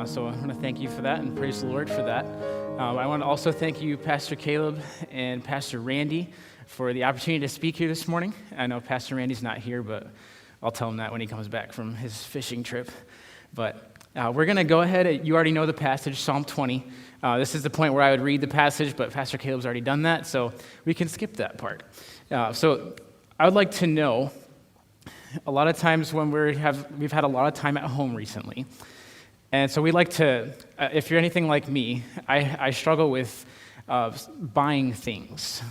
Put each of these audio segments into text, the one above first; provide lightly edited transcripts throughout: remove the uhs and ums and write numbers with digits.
So I want to thank you for that and praise the Lord for that. I want to also thank you, Pastor Caleb and Pastor Randy, for the opportunity to speak here this morning. I know Pastor Randy's not here, but I'll tell him that when he comes back from his fishing trip. But we're going to go ahead. You already know the passage, Psalm 20. This is the point where I would read the passage, but Pastor Caleb's already done that, so we can skip that part. So I would like to know, a lot of times when we've had a lot of time at home recently, and so we like to, if you're anything like me, I struggle with buying things.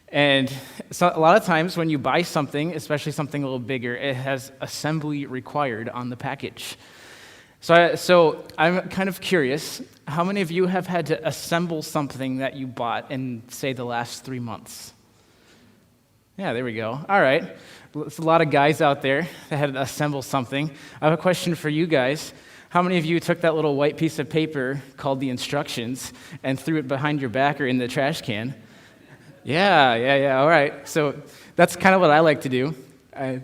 And so a lot of times when you buy something, especially something a little bigger, it has assembly required on the package. So I'm kind of curious, how many of you have had to assemble something that you bought in, say, the last 3 months? Yeah, there we go. All right. There's a lot of guys out there that had to assemble something. I have a question for you guys. How many of you took that little white piece of paper called the instructions and threw it behind your back or in the trash can? Yeah, all right. So that's kind of what I like to do. I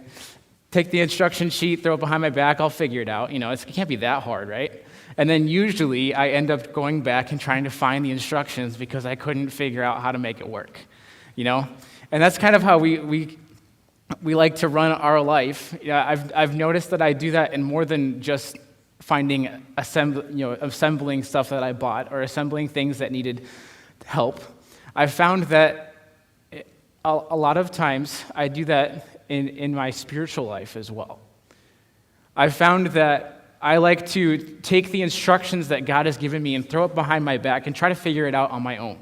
take the instruction sheet, throw it behind my back, I'll figure it out. It can't be that hard, right? And then usually I end up going back and trying to find the instructions because I couldn't figure out how to make it work, And that's kind of how we like to run our life. I've noticed that I do that in more than just finding, assembling stuff that I bought or assembling things that needed help. I've found that a lot of times I do that in my spiritual life as well. I've found that I like to take the instructions that God has given me and throw it behind my back and try to figure it out on my own.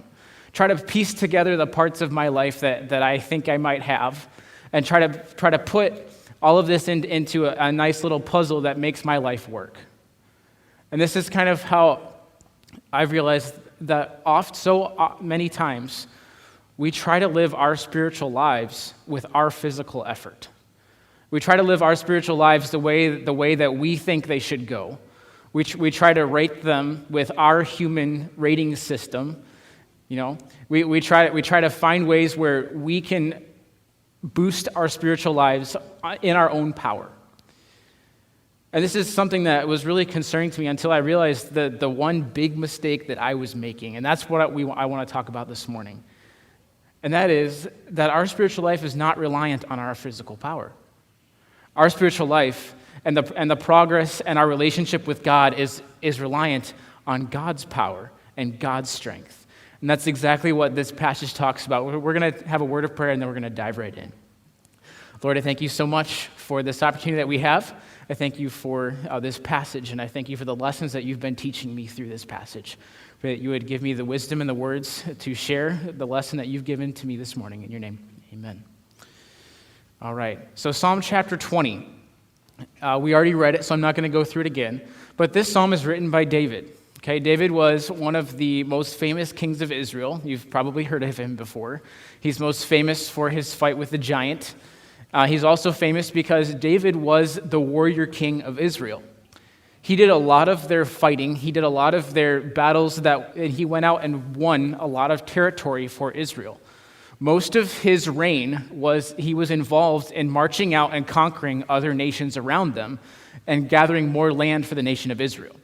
Try to piece together the parts of my life that I think I might have and try to put all of this into a nice little puzzle that makes my life work. And this is kind of how I've realized that so many times we try to live our spiritual lives with our physical effort. We try to live our spiritual lives the way that we think they should go. We try to rate them with our human rating system. We try to find ways where we can boost our spiritual lives in our own power. And this is something that was really concerning to me until I realized the one big mistake that I was making. And that's what I want to talk about this morning. And that is that our spiritual life is not reliant on our physical power. Our spiritual life and the progress and our relationship with God is reliant on God's power and God's strength. And that's exactly what this passage talks about. We're going to have a word of prayer, and then we're going to dive right in. Lord, I thank you so much for this opportunity that we have. I thank you for this passage, and I thank you for the lessons that you've been teaching me through this passage. Pray that you would give me the wisdom and the words to share the lesson that you've given to me this morning. In your name, amen. All right, so Psalm chapter 20. We already read it, so I'm not going to go through it again. But this psalm is written by David. Okay, David was one of the most famous kings of Israel. You've probably heard of him before. He's most famous for his fight with the giant. He's also famous because David was the warrior king of Israel. He did a lot of their fighting. He did a lot of their battles, and he went out and won a lot of territory for Israel. Most of his reign he was involved in marching out and conquering other nations around them and gathering more land for the nation of Israel.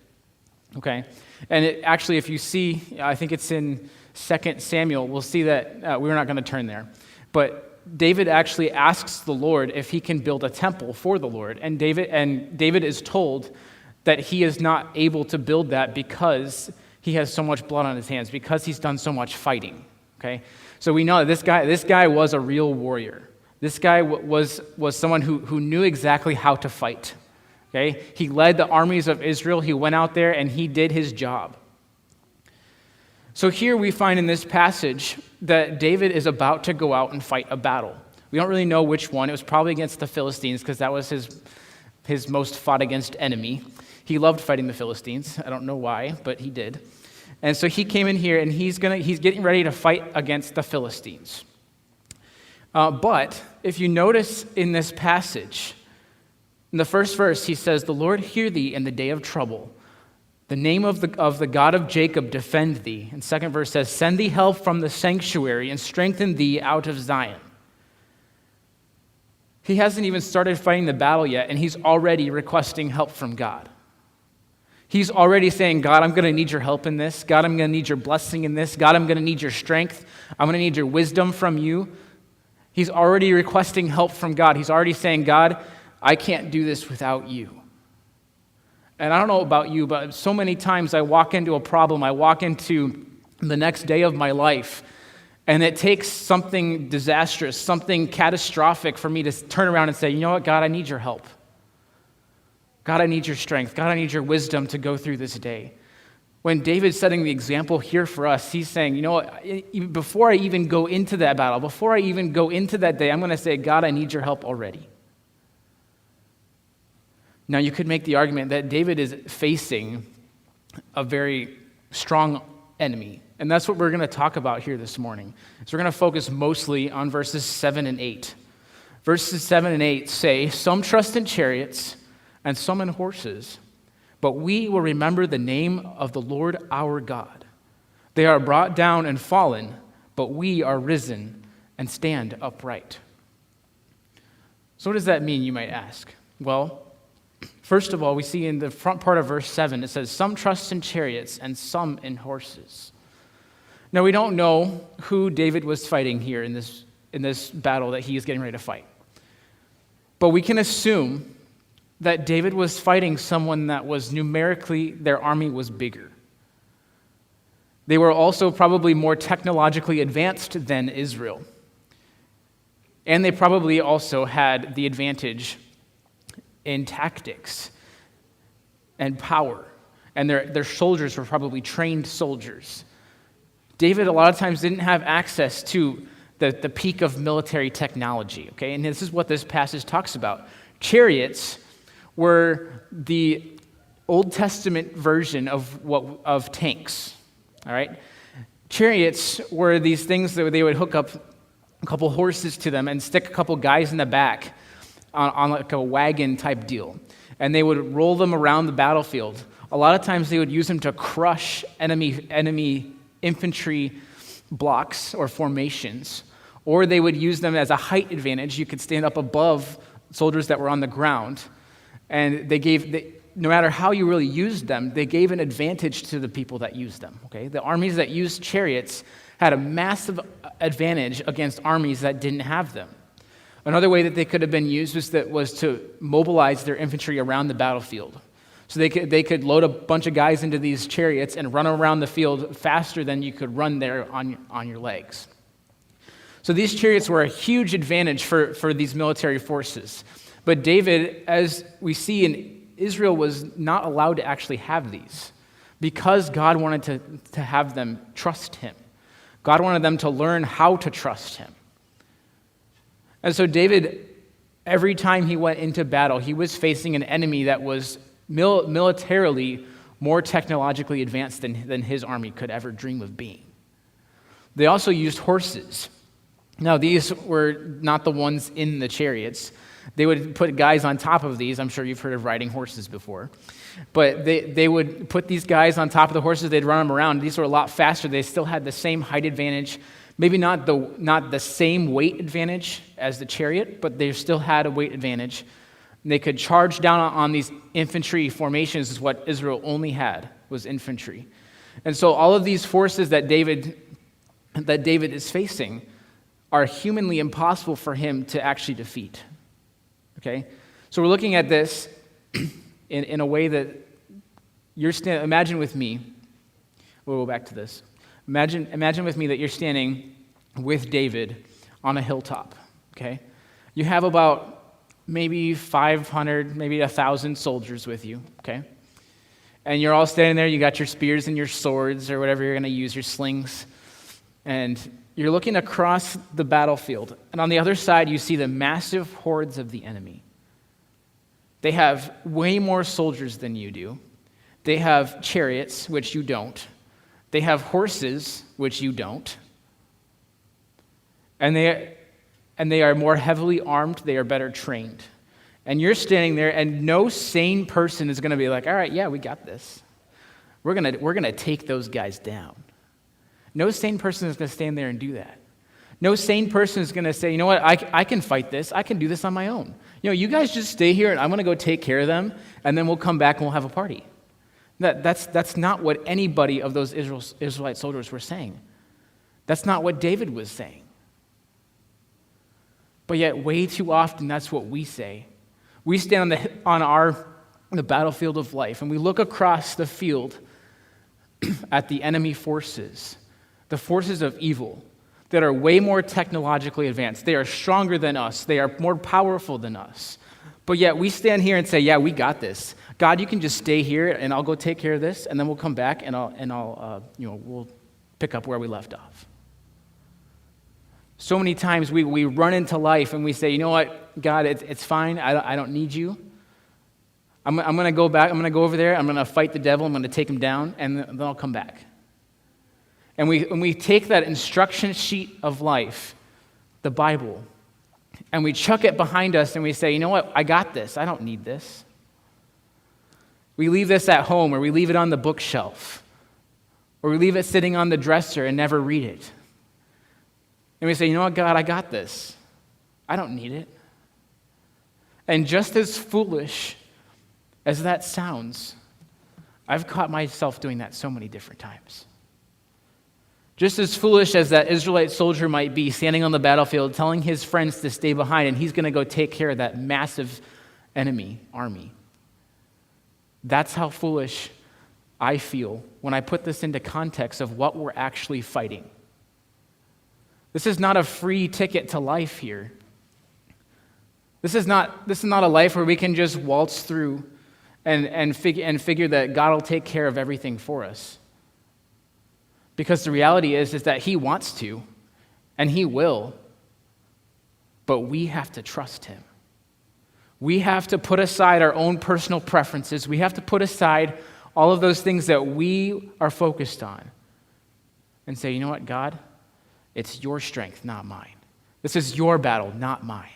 Okay? And actually, if you see, I think it's in 2 Samuel, we'll see that we're not going to turn there. But David actually asks the Lord if he can build a temple for the Lord. And David is told that he is not able to build that because he has so much blood on his hands, because he's done so much fighting. Okay? So we know that this guy was a real warrior. This guy was someone who knew exactly how to fight. Okay? He led the armies of Israel. He went out there and he did his job. So here we find in this passage that David is about to go out and fight a battle. We don't really know which one. It was probably against the Philistines because that was his most fought against enemy. He loved fighting the Philistines. I don't know why, but he did. And so he came in here and he's getting ready to fight against the Philistines. But if you notice in this passage, in the first verse, he says, "The Lord hear thee in the day of trouble. The name of the God of Jacob defend thee." And second verse says, "Send thee help from the sanctuary and strengthen thee out of Zion." He hasn't even started fighting the battle yet, and he's already requesting help from God. He's already saying, God, I'm going to need your help in this. God, I'm going to need your blessing in this. God, I'm going to need your strength. I'm going to need your wisdom from you. He's already requesting help from God. He's already saying, God, I can't do this without you. And I don't know about you, but so many times I walk into a problem, I walk into the next day of my life, and it takes something disastrous, something catastrophic for me to turn around and say, you know what, God, I need your help. God, I need your strength. God, I need your wisdom to go through this day. When David's setting the example here for us, he's saying, you know what, before I even go into that battle, before I even go into that day, I'm going to say, God, I need your help already. Now, you could make the argument that David is facing a very strong enemy, and that's what we're going to talk about here this morning. So we're going to focus mostly on verses 7 and 8. Verses 7 and 8 say, some trust in chariots and some in horses, but we will remember the name of the Lord our God. They are brought down and fallen, but we are risen and stand upright. So what does that mean, you might ask? Well, first of all, we see in the front part of verse 7, it says, some trust in chariots and some in horses. Now, we don't know who David was fighting here in this battle that he is getting ready to fight. But we can assume that David was fighting someone that was numerically, their army was bigger. They were also probably more technologically advanced than Israel. And they probably also had the advantage in tactics and power. And their soldiers were probably trained soldiers. David, a lot of times, didn't have access to the peak of military technology, okay? And this is what this passage talks about. Chariots were the Old Testament version of tanks, all right? Chariots were these things that they would hook up a couple horses to them and stick a couple guys in the back on like a wagon type deal. And they would roll them around the battlefield. A lot of times they would use them to crush enemy infantry blocks or formations. Or they would use them as a height advantage. You could stand up above soldiers that were on the ground. And no matter how you really used them, they gave an advantage to the people that used them. Okay, the armies that used chariots had a massive advantage against armies that didn't have them. Another way that they could have been used was to mobilize their infantry around the battlefield. So they could load a bunch of guys into these chariots and run around the field faster than you could run there on your legs. So these chariots were a huge advantage for these military forces. But David, as we see in Israel, was not allowed to actually have these because God wanted to have them trust him. God wanted them to learn how to trust him. And so David, every time he went into battle, he was facing an enemy that was militarily more technologically advanced than his army could ever dream of being. They also used horses. Now, these were not the ones in the chariots. They would put guys on top of these. I'm sure you've heard of riding horses before. But they would put these guys on top of the horses. They'd run them around. These were a lot faster. They still had the same height advantage. Maybe not the same weight advantage as the chariot, but they still had a weight advantage. And they could charge down on these infantry formations, is what Israel only had, was infantry. And so all of these forces that David is facing are humanly impossible for him to actually defeat. Okay? So we're looking at this in a way that imagine with me, we'll go back to this. Imagine with me that you're standing with David on a hilltop, okay? You have about maybe 500, maybe 1,000 soldiers with you, okay? And you're all standing there, you got your spears and your swords or whatever you're going to use, your slings, and you're looking across the battlefield, and on the other side you see the massive hordes of the enemy. They have way more soldiers than you do. They have chariots, which you don't. They have horses, which you don't. And they are more heavily armed. They are better trained. And you're standing there, and no sane person is going to be like, all right, yeah, we got this. We're gonna take those guys down. No sane person is going to stand there and do that. No sane person is going to say, you know what, I can fight this. I can do this on my own. You guys just stay here, and I'm going to go take care of them, and then we'll come back and we'll have a party. That's not what anybody of those Israelite soldiers were saying. That's not what David was saying. But yet, way too often, that's what we say. We stand on the battlefield of life, and we look across the field at the enemy forces, the forces of evil that are way more technologically advanced. They are stronger than us. They are more powerful than us. But yet, we stand here and say, yeah, we got this. God, you can just stay here, and I'll go take care of this, and then we'll come back, and we'll pick up where we left off. So many times we run into life and we say, you know what, God, it's fine. I don't need you. I'm going to go back. I'm going to go over there. I'm going to fight the devil. I'm going to take him down, and then I'll come back. And we take that instruction sheet of life, the Bible, and we chuck it behind us and we say, you know what, I got this. I don't need this. We leave this at home, or we leave it on the bookshelf, or we leave it sitting on the dresser and never read it. And we say, you know what, God, I got this. I don't need it. And just as foolish as that sounds, I've caught myself doing that so many different times. Just as foolish as that Israelite soldier might be standing on the battlefield telling his friends to stay behind, and he's going to go take care of that massive enemy army. That's how foolish I feel when I put this into context of what we're actually fighting. This is not a free ticket to life here. This is not a life where we can just waltz through and figure that God will take care of everything for us. Because the reality is that he wants to, and he will, but we have to trust him. We have to put aside our own personal preferences. We have to put aside all of those things that we are focused on and say, you know what, God, it's your strength, not mine. This is your battle, not mine.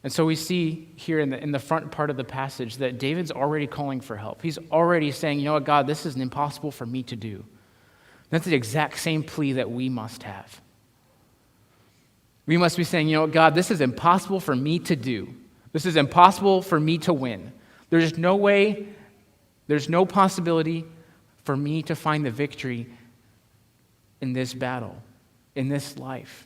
And so we see here in the front part of the passage that David's already calling for help. He's already saying, you know what, God, this is impossible for me to do. That's the exact same plea that we must have. We must be saying, you know what, God, this is impossible for me to do. This is impossible for me to win. There's no way, there's no possibility for me to find the victory in this battle, in this life.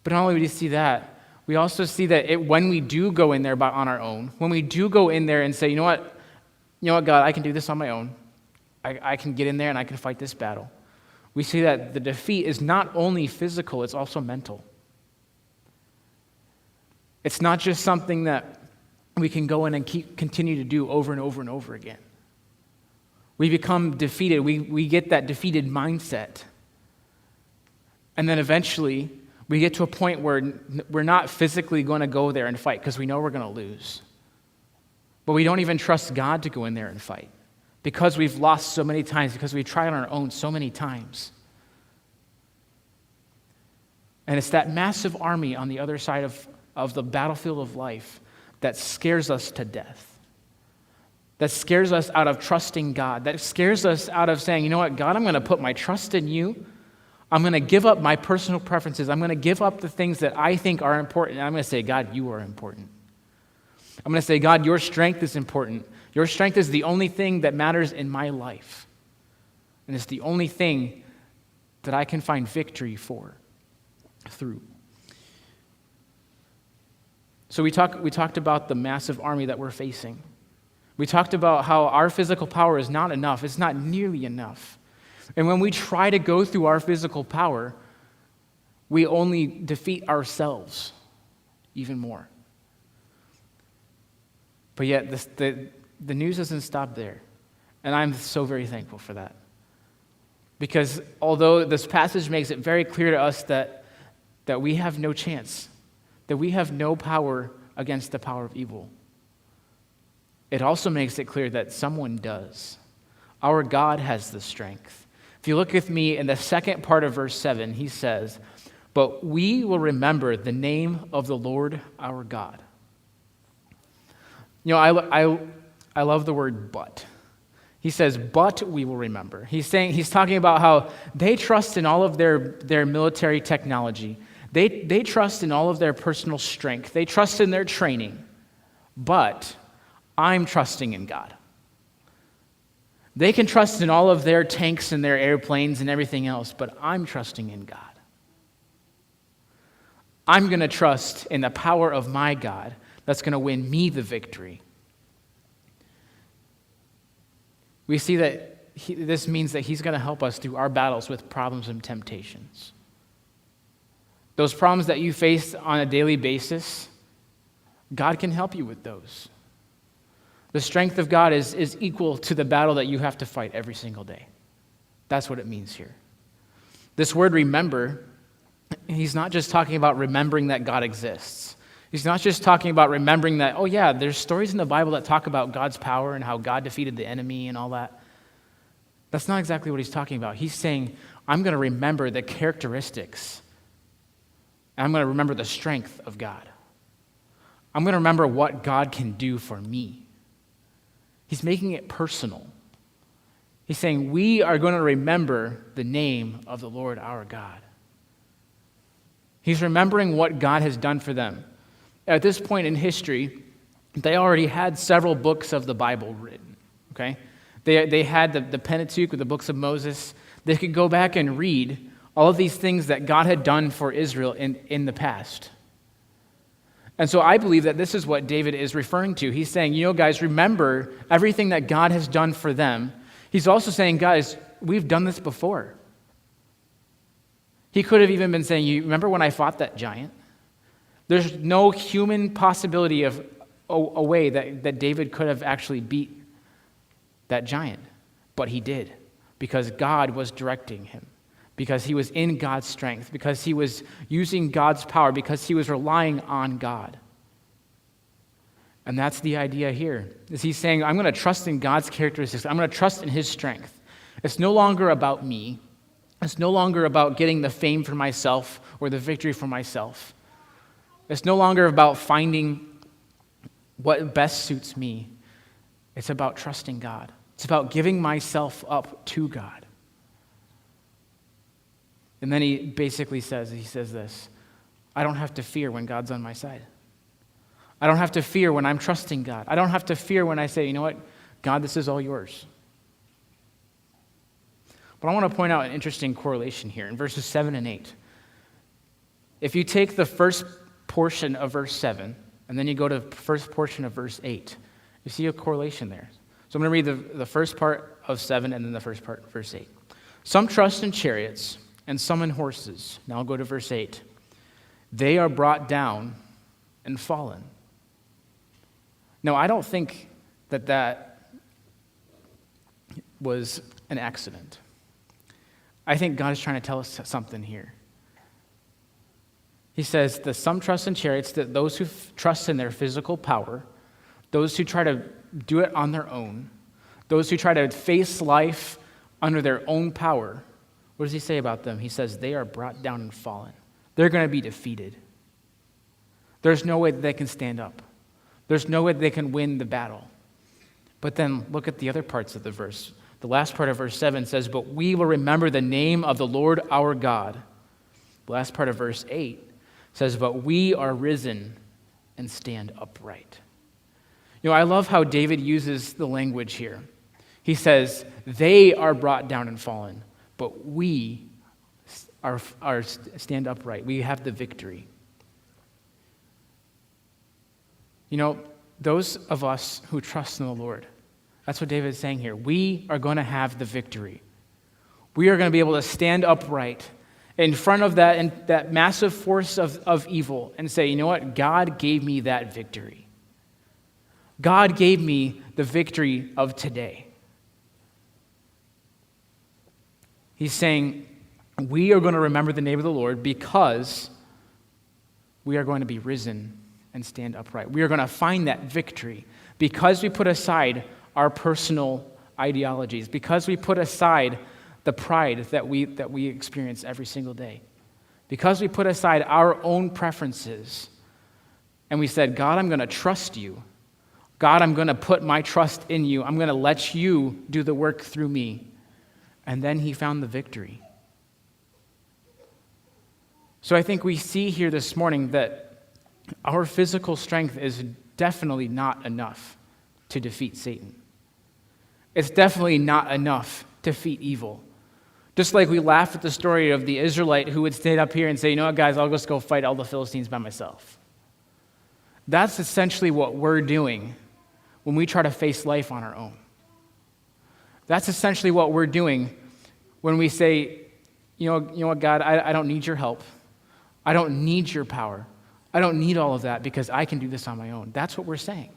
But not only do we see that, we also see that when we do go in there on our own, when we do go in there and say, you know what, God, I can do this on my own. I can get in there and I can fight this battle. We see that the defeat is not only physical, it's also mental. It's not just something that we can go in and continue to do over and over and over again. We become defeated. We get that defeated mindset. And then eventually, we get to a point where we're not physically going to go there and fight because we know we're going to lose. But we don't even trust God to go in there and fight because we've lost so many times, because we've tried on our own so many times. And it's that massive army on the other side of the battlefield of life that scares us to death. That scares us out of trusting God. That scares us out of saying, you know what, God, I'm going to put my trust in you. I'm going to give up my personal preferences. I'm going to give up the things that I think are important. And I'm going to say, God, you are important. I'm going to say, God, your strength is important. Your strength is the only thing that matters in my life. And it's the only thing that I can find victory through. So we talked about the massive army that we're facing. We talked about how our physical power is not enough. It's not nearly enough. And when we try to go through our physical power, we only defeat ourselves even more. But yet, the news doesn't stop there. And I'm so very thankful for that. Because although this passage makes it very clear to us that we have no chance, that we have no power against the power of evil, it also makes it clear that someone does. Our God has the strength. If you look with me in the second part of verse 7, he says, "But we will remember the name of the Lord our God." You know, I love the word "but." He says, "But we will remember." He's talking about how they trust in all of their military technology. They trust in all of their personal strength. They trust in their training. but I'm trusting in God. They can trust in all of their tanks and their airplanes and everything else, but I'm trusting in God. I'm going to trust in the power of my God that's going to win me the victory. We see that this means that he's going to help us through our battles with problems and temptations. Those problems that you face on a daily basis, God can help you with those. The strength of God is equal to the battle that you have to fight every single day. That's what it means here. This word remember, he's not just talking about remembering that God exists. He's not just talking about remembering that, oh yeah, there's stories in the Bible that talk about God's power and how God defeated the enemy and all that. That's not exactly what he's talking about. He's saying, I'm going to remember the characteristics. And I'm going to remember the strength of God. I'm going to remember what God can do for me. He's making it personal. He's saying, we are going to remember the name of the Lord our God. He's remembering what God has done for them. At this point in history, they already had several books of the Bible written, okay? They had the Pentateuch with the books of Moses. They could go back and read all of these things that God had done for Israel in the past. And so I believe that this is what David is referring to. He's saying, guys, remember everything that God has done for them. He's also saying, guys, we've done this before. He could have even been saying, you remember when I fought that giant? There's no human possibility of a way that David could have actually beat that giant. But he did, because God was directing him, because he was in God's strength, because he was using God's power, because he was relying on God. And that's the idea here, is he's saying, I'm going to trust in God's characteristics. I'm going to trust in his strength. It's no longer about me. It's no longer about getting the fame for myself or the victory for myself. It's no longer about finding what best suits me. It's about trusting God. It's about giving myself up to God. And then he basically says this, I don't have to fear when God's on my side. I don't have to fear when I'm trusting God. I don't have to fear when I say, you know what, God, this is all yours. But I want to point out an interesting correlation here in verses 7 and 8. If you take the first portion of verse 7, and then you go to the first portion of verse 8, you see a correlation there. So I'm going to read the first part of 7 and then the first part, verse 8. Some trust in chariots and some in horses. Now I'll go to verse 8. They are brought down and fallen. Now, I don't think that was an accident. I think God is trying to tell us something here. He says that some trust in chariots, that those who trust in their physical power, those who try to do it on their own, those who try to face life under their own power, what does he say about them? He says they are brought down and fallen. They're going to be defeated. There's no way that they can stand up. There's no way they can win the battle. But then look at the other parts of the verse. The last part of verse 7 says, but we will remember the name of the Lord our God. The last part of verse 8 says, but we are risen and stand upright. I love how David uses the language here. He says, they are brought down and fallen, but we are stand upright. We have the victory. Those of us who trust in the Lord, that's what David is saying here. We are going to have the victory. We are going to be able to stand upright in front of that massive force of evil and say, you know what? God gave me that victory. God gave me the victory of today. He's saying, we are going to remember the name of the Lord because we are going to be risen and stand upright. We are going to find that victory because we put aside our personal ideologies, because we put aside the pride that we experience every single day, because we put aside our own preferences, and we said, God, I'm going to trust you. God, I'm going to put my trust in you. I'm going to let you do the work through me. And then he found the victory. So I think we see here this morning that our physical strength is definitely not enough to defeat Satan. It's definitely not enough to defeat evil. Just like we laugh at the story of the Israelite who would stand up here and say, you know what, guys, I'll just go fight all the Philistines by myself. That's essentially what we're doing when we try to face life on our own. That's essentially what we're doing when we say, you know what, God, I don't need your help. I don't need your power. I don't need all of that because I can do this on my own. That's what we're saying.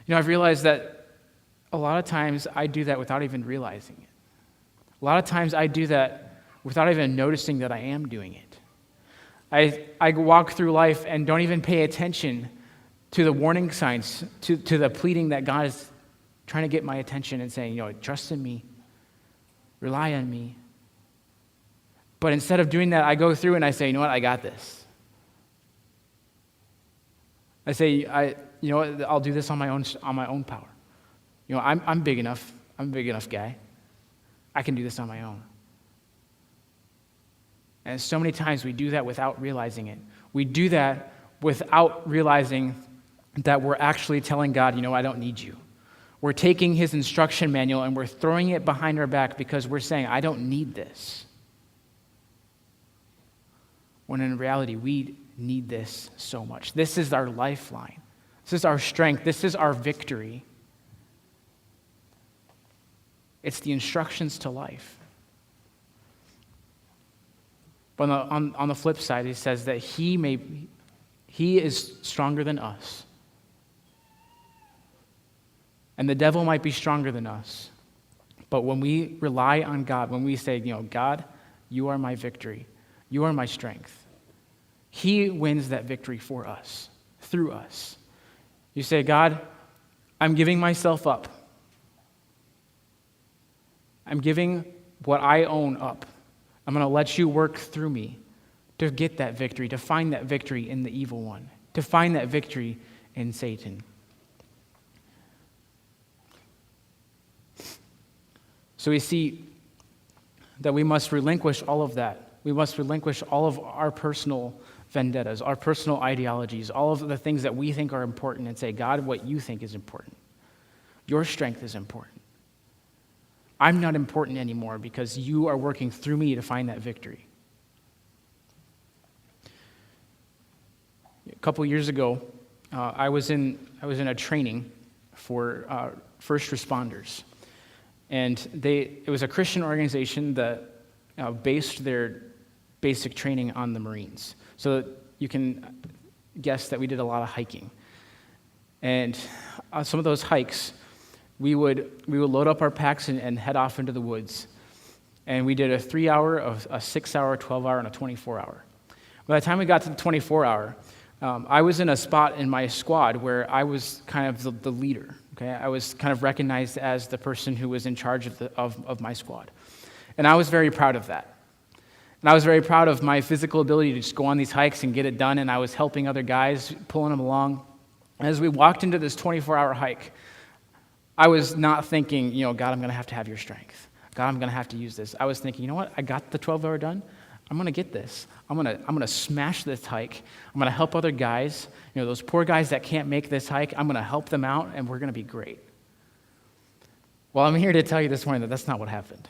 You know, I've realized that a lot of times I do that without even realizing it. A lot of times I do that without even noticing that I am doing it. I walk through life and don't even pay attention to the warning signs, to the pleading that God is trying to get my attention and saying, trust in me, rely on me. But instead of doing that, I go through and I say, you know what, I got this. I say, I'll do this on my own power. I'm big enough. I'm a big enough guy. I can do this on my own. And so many times we do that without realizing it. We do that without realizing that we're actually telling God, I don't need you. We're taking his instruction manual and we're throwing it behind our back because we're saying, I don't need this. When in reality, we need this so much. This is our lifeline. This is our strength. This is our victory. It's the instructions to life. But on the flip side, he says that he is stronger than us. And the devil might be stronger than us. But when we rely on God, when we say, God, you are my victory. You are my strength. He wins that victory for us, through us. You say, God, I'm giving myself up. I'm giving what I own up. I'm going to let you work through me to get that victory, to find that victory in the evil one, to find that victory in Satan. So we see that we must relinquish all of that. We must relinquish all of our personal vendettas, our personal ideologies, all of the things that we think are important and say, God, what you think is important. Your strength is important. I'm not important anymore because you are working through me to find that victory. A couple years ago, I was in a training for first responders, and it was a Christian organization that based their basic training on the Marines. So you can guess that we did a lot of hiking, and some of those hikes, we would load up our packs and head off into the woods. And we did a 3-hour, a 6-hour, 12-hour, and a 24-hour. By the time we got to the 24-hour, I was in a spot in my squad where I was kind of the leader. Okay, I was kind of recognized as the person who was in charge of my squad. And I was very proud of that. And I was very proud of my physical ability to just go on these hikes and get it done, and I was helping other guys, pulling them along. As we walked into this 24-hour hike, I was not thinking, God, I'm going to have your strength. God, I'm going to have to use this. I was thinking, you know what? I got the 12-hour done. I'm going to get this. I'm going to smash this hike. I'm going to help other guys. Those poor guys that can't make this hike, I'm going to help them out, and we're going to be great. Well, I'm here to tell you this morning that that's not what happened.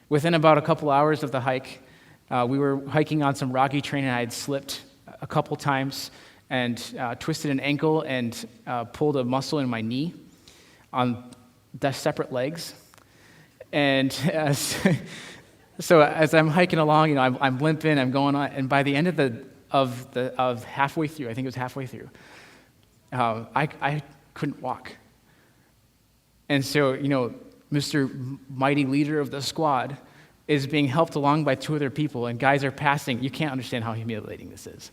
Within about a couple hours of the hike, we were hiking on some rocky terrain, and I had slipped a couple times and twisted an ankle and pulled a muscle in my knee on the separate legs. And so as I'm hiking along, I'm limping, I'm going on, and by the end of halfway through, I think it was halfway through, I couldn't walk. And so, Mr. Mighty Leader of the squad is being helped along by 2 other people, and guys are passing. You can't understand how humiliating this is.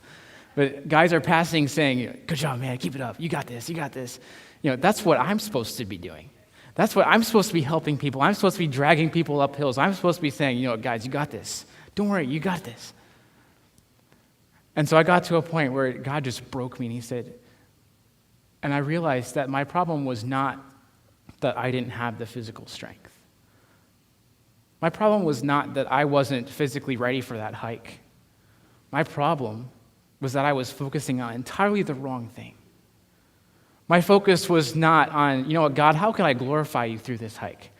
But guys are passing saying, good job, man, keep it up. You got this, you got this. That's what I'm supposed to be doing. That's what I'm supposed to be helping people. I'm supposed to be dragging people up hills. I'm supposed to be saying, guys, you got this. Don't worry, you got this. And so I got to a point where God just broke me, and he said, and I realized that my problem was not that I didn't have the physical strength. My problem was not that I wasn't physically ready for that hike. My problem was that I was focusing on entirely the wrong thing. My focus was not on, you know what, God, how can I glorify you through this hike?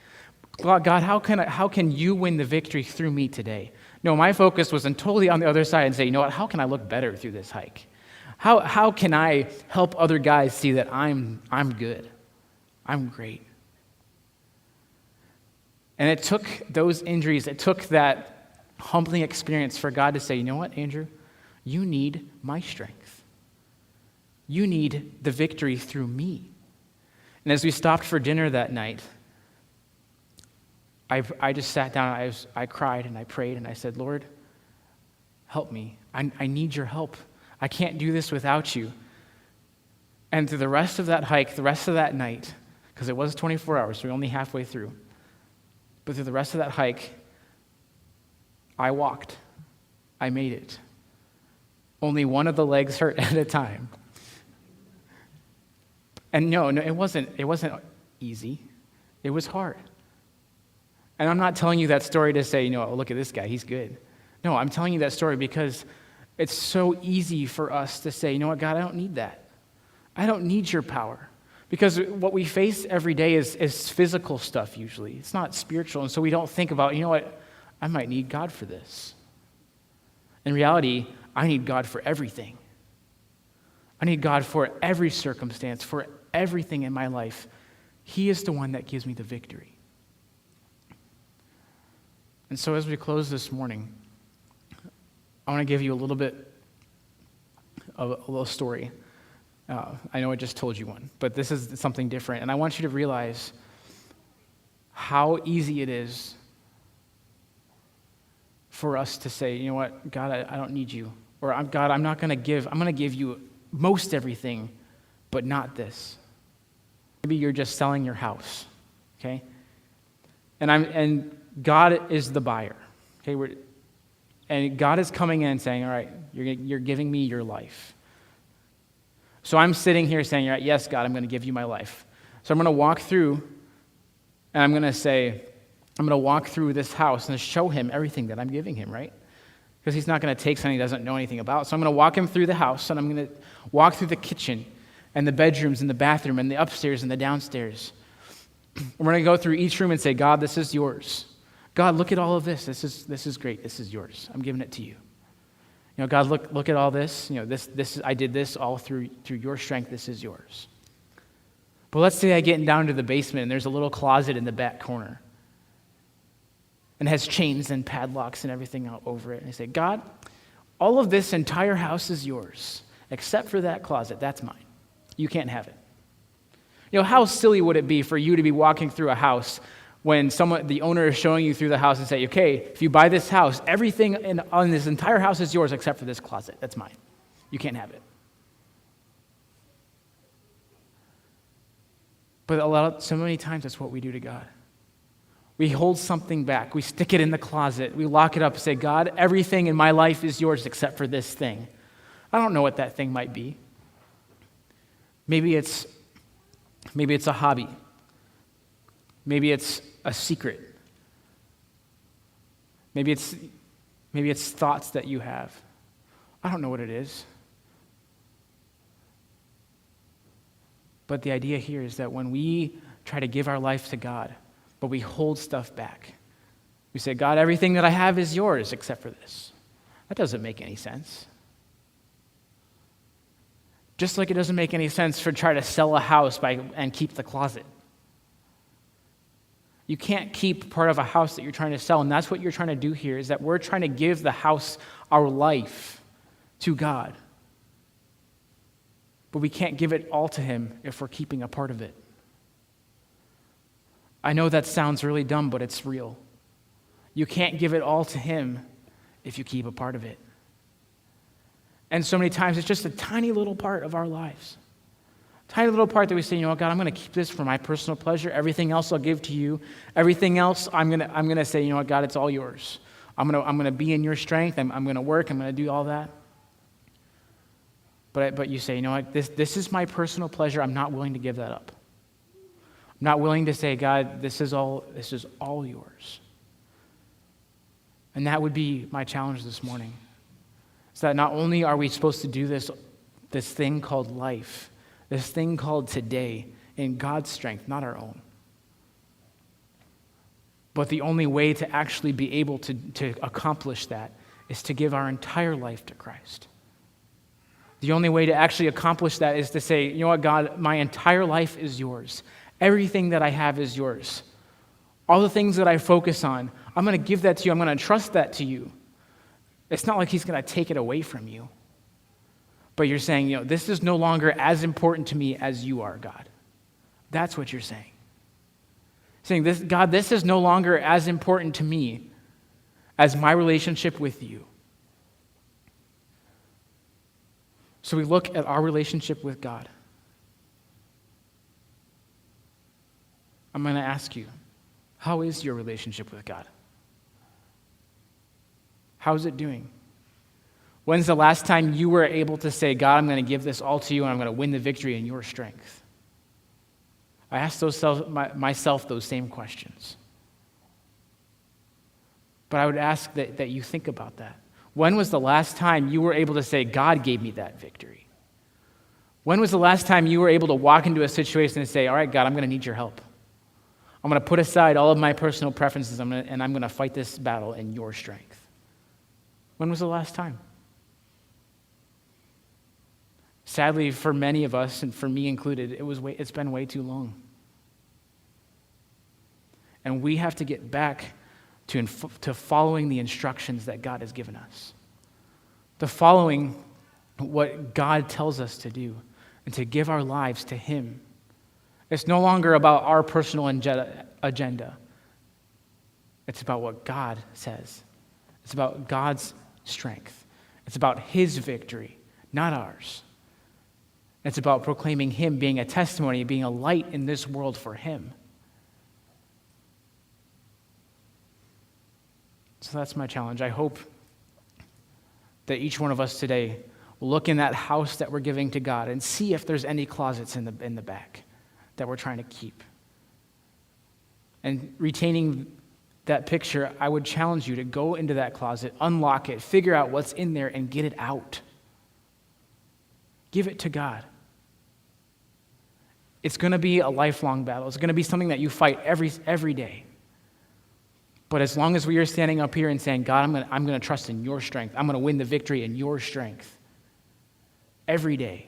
God, how can you win the victory through me today? No, my focus was totally on the other side and say, you know what, how can I look better through this hike? How can I help other guys see that I'm good? I'm great. And it took those injuries, it took that humbling experience for God to say, you know what, Andrew, you need my strength. You need the victory through me. And as we stopped for dinner that night, I just sat down, I cried and I prayed and I said, Lord, help me. I need your help. I can't do this without you. And through the rest of that hike, the rest of that night, because it was 24 hours, so we're only halfway through, but through the rest of that hike, I walked. I made it. Only one of the legs hurt at a time. And no, it wasn't easy. It was hard. And I'm not telling you that story to say, oh, look at this guy, he's good. No, I'm telling you that story because it's so easy for us to say, you know what, God, I don't need that. I don't need your power. Because what we face every day is physical stuff usually. It's not spiritual. And so we don't think about, you know what, I might need God for this. In reality, I need God for everything. I need God for every circumstance, for everything in my life. He is the one that gives me the victory. And so as we close this morning, I want to give you a little bit of a little story. I know I just told you one, but this is something different. And I want you to realize how easy it is for us to say, you know what, God, I don't need you. Or God, I'm going to give you most everything, but not this. Maybe you're just selling your house, okay? And God is the buyer, okay? And God is coming in and saying, all right, you're giving me your life. So I'm sitting here saying, all right, yes, God, I'm going to give you my life. So I'm going to walk through, and I'm going to say, I'm going to walk through this house and show him everything that I'm giving him, right? Because he's not going to take something he doesn't know anything about. So I'm going to walk him through the house, and I'm going to walk through the kitchen and the bedrooms and the bathroom and the upstairs and the downstairs. We're going to go through each room and say, God, this is yours. God, look at all of this. This is great. This is yours. I'm giving it to you. God, look at all this. This I did this all through your strength. This is yours. But let's say I get down to the basement and there's a little closet in the back corner. And it has chains and padlocks and everything out over it. And I say, God, all of this entire house is yours, except for that closet. That's mine. You can't have it. How silly would it be for you to be walking through a house when the owner is showing you through the house and say, okay, if you buy this house, everything on this entire house is yours except for this closet. That's mine. You can't have it. But so many times that's what we do to God. We hold something back. We stick it in the closet. We lock it up and say, God, everything in my life is yours except for this thing. I don't know what that thing might be. Maybe it's a hobby. Maybe it's a secret. Maybe it's thoughts that you have. I don't know what it is. But the idea here is that when we try to give our life to God, but we hold stuff back, we say, God, everything that I have is yours except for this. That doesn't make any sense. Just like it doesn't make any sense to try to sell a house and keep the closet. You can't keep part of a house that you're trying to sell, and that's what you're trying to do here, is that we're trying to give the house, our life, to God. But we can't give it all to him if we're keeping a part of it. I know that sounds really dumb, but it's real. You can't give it all to him if you keep a part of it. And so many times it's just a tiny little part of our lives. Tiny little part that we say, you know what, God, I'm going to keep this for my personal pleasure. Everything else I'll give to you. Everything else I'm going to say, you know what, God, it's all yours. I'm going to be in your strength. I'm going to work. I'm going to do all that. But you say, you know what, this is my personal pleasure. I'm not willing to give that up. I'm not willing to say, God, this is all yours. And that would be my challenge this morning. So that not only are we supposed to do this thing called life, this thing called today, in God's strength, not our own. But the only way to actually be able to accomplish that is to give our entire life to Christ. The only way to actually accomplish that is to say, you know what, God, my entire life is yours. Everything that I have is yours. All the things that I focus on, I'm going to give that to you. I'm going to trust that to you. It's not like he's going to take it away from you. But you're saying, this is no longer as important to me as you are, God. That's what you're saying. Saying, God, this is no longer as important to me as my relationship with you. So we look at our relationship with God. I'm going to ask you, how is your relationship with God? How is it doing? When's the last time you were able to say, God, I'm going to give this all to you and I'm going to win the victory in your strength? I asked myself those same questions. But I would ask that you think about that. When was the last time you were able to say, God gave me that victory? When was the last time you were able to walk into a situation and say, all right, God, I'm going to need your help. I'm going to put aside all of my personal preferences and I'm going to fight this battle in your strength. When was the last time? Sadly, for many of us, and for me included, it's been way too long. And we have to get back to following the instructions that God has given us, to following what God tells us to do, and to give our lives to Him. It's no longer about our personal agenda. It's about what God says. It's about God's strength. It's about His victory, not ours. It's about proclaiming Him, being a testimony, being a light in this world for Him. So that's my challenge. I hope that each one of us today will look in that house that we're giving to God and see if there's any closets in the back that we're trying to keep. And retaining that picture, I would challenge you to go into that closet, unlock it, figure out what's in there, and get it out. Give it to God. It's going to be a lifelong battle. It's going to be something that you fight every day. But as long as we are standing up here and saying, God, I'm going to trust in your strength. I'm going to win the victory in your strength. Every day.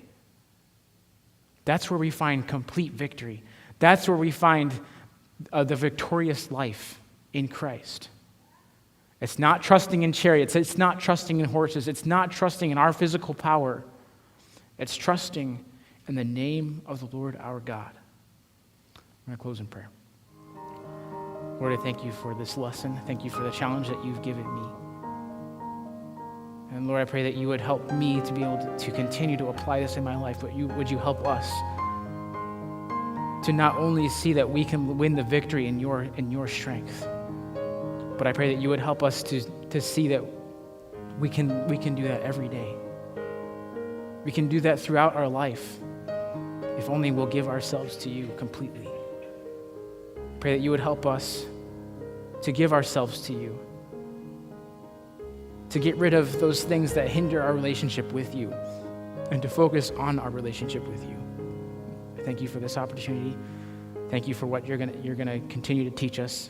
That's where we find complete victory. That's where we find the victorious life in Christ. It's not trusting in chariots. It's not trusting in horses. It's not trusting in our physical power. It's trusting in the name of the Lord our God. I'm going to close in prayer. Lord, I thank you for this lesson. Thank you for the challenge that you've given me. And Lord, I pray that you would help me to be able to continue to apply this in my life, but would you help us to not only see that we can win the victory in your strength, but I pray that you would help us to see that we can do that every day. We can do that throughout our life if only we'll give ourselves to you completely. Pray that you would help us to give ourselves to you, to get rid of those things that hinder our relationship with you, and to focus on our relationship with you. I thank you for this opportunity. Thank you for what you're going to continue to teach us.